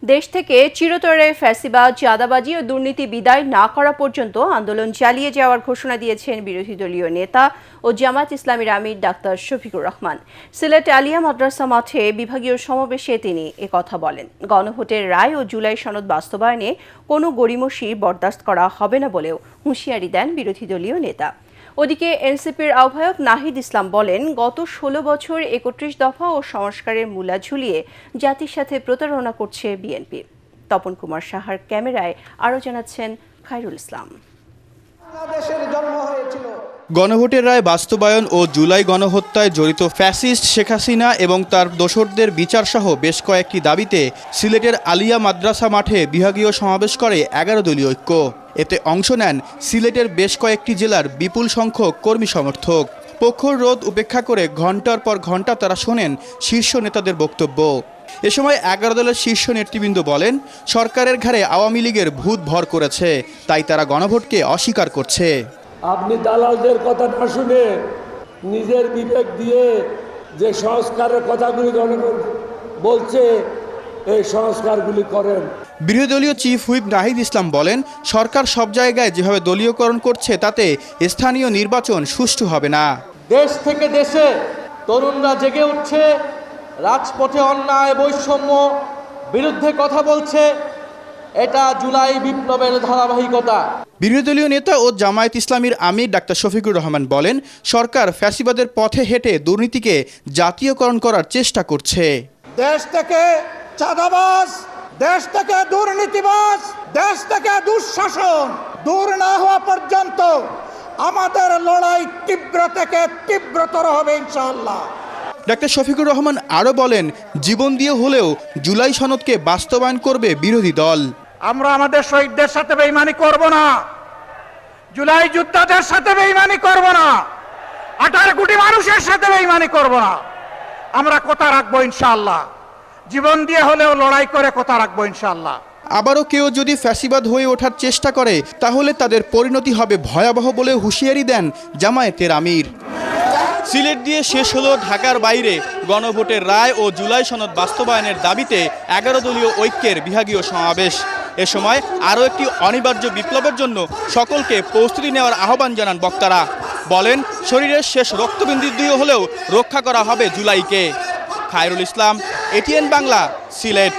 দেশ থেকে চিরতরে ফ্যাসিবাদ, চাঁদাবাজি ও দুর্নীতি বিদায় না করা পর্যন্ত আন্দোলন চালিয়ে যাওয়ার ঘোষণা দিয়েছেন বিরোধী দলীয় নেতা ও জামায়াত ইসলামীর আমির ডাক্তার শফিকুর রহমান। সিলেট আলিয়া মাদ্রাসা মাঠে বিভাগীয় সমাবেশে তিনি একথা বলেন। গণভোটের রায় ও জুলাই সনদ বাস্তবায়নে কোনো গড়িমসি বরদাস্ত করা হবে না বলেও হুঁশিয়ারি দেন বিরোধী দলীয় নেতা। ওদিকে এনসিপির আহ্বায়ক নাহিদ ইসলাম বলেন, গত ১৬ বছর ৩১ দফা ও সংস্কারের মূলা ঝুলিয়ে জাতির সাথে প্রতারণা করছে বিএনপি। তপন কুমার সাহার ক্যামেরায় আরও জানাচ্ছেন খায়রুল ইসলাম। গণভোটের রায় বাস্তবায়ন ও জুলাই গণহত্যায় জড়িত ফ্যাসিস্ট শেখ হাসিনা এবং তার দোসরদের বিচারসহ বেশ কয়েকটি দাবিতে সিলেটের আলিয়া মাদ্রাসা মাঠে বিভাগীয় সমাবেশ করে ১১ দলীয় ঐক্য। এতে অংশ নেন সিলেটের বেশ কয়েকটি জেলার বিপুল সংখ্যক কর্মী সমর্থক। প্রখর রোদ উপেক্ষা করে ঘণ্টার পর ঘণ্টা তারা শোনেন শীর্ষ নেতাদের বক্তব্য। এ সময় ১১ দলের শীর্ষ নেতৃবৃন্দ বলেন, সরকারের ঘাড়ে আওয়ামী লীগের ভূত ভর করেছে, তাই তারা গণভোটকে অস্বীকার করছে। আপনি দালালদের কথা না শুনে নিজের বিবেক দিয়ে যে সংস্কারের কথাগুলি বলছে, এই সংস্কারগুলি করেন। বিরোধী দলীয় চিফ হুইপ নাহিদ ইসলাম বলেন, সরকার সব জায়গায় যেভাবে দলীয়করণ করছে তাতে স্থানীয় নির্বাচন সুষ্ঠু হবে না। দেশ থেকে দেশে তরুণরা জেগে উঠছে, রাজপথে অন্যায় বৈষম্য বিরুদ্ধে কথা বলছে। এটা জুলাই বিপ্লবের ধারাবাহিকতা। বিরোধী দলীয় নেতা ও জামায়াত ইসলামীর আমির ডাক্তার শফিকুর রহমান বলেন, সরকার ফ্যাসিবাদের পথে হেঁটে দুর্নীতিকে জাতীয়করণ করার চেষ্টা করছে। দেশ থেকে চাঁদাবাজ, দেশ থেকে দুর্নীতিবাজ, দেশ থেকে দুঃশাসন দূর না হওয়া পর্যন্ত আমাদের লড়াই তীব্র থেকে তীব্রতর হবে ইনশাআল্লাহ। ডাক্তার শফিকুর রহমান আরও বলেন, জীবন দিয়ে হলেও জুলাই সনদকে বাস্তবায়ন করবে বিরোধী দল। আমরা আমাদের শহীদদের সাথে বেঈমানি করব না, জুলাই যোদ্ধাদের সাথে বেঈমানি করব না, 18 কোটি মানুষের সাথে বেঈমানি করব না। আমরা কথা রাখবো ইনশাআল্লাহ, জীবন দিয়ে হলেও লড়াই করে কথা রাখবো ইনশাআল্লাহ। আবারও কেউ যদি ফ্যাসিবাদ হয়ে ওঠার চেষ্টা করে তাহলে তাদের পরিণতি হবে ভয়াবহ বলে হুঁশিয়ারি দেন জামায়াতের আমির। সিলেট দিয়ে শেষ হলো ঢাকার বাইরে গণভোটের রায় ও জুলাই সনদ বাস্তবায়নের দাবিতে ১১ দলীয় ঐক্যের বিভাগীয় সমাবেশ। এ সময় আরও একটি অনিবার্য বিপ্লবের জন্য সকলকে প্রস্তুতি নেওয়ার আহ্বান জানান বক্তারা। বলেন, শরীরের শেষ রক্তবিন্দু দিয়ে হলেও রক্ষা করা হবে জুলাইকে। খায়রুল ইসলাম, এটিএন বাংলা, সিলেট।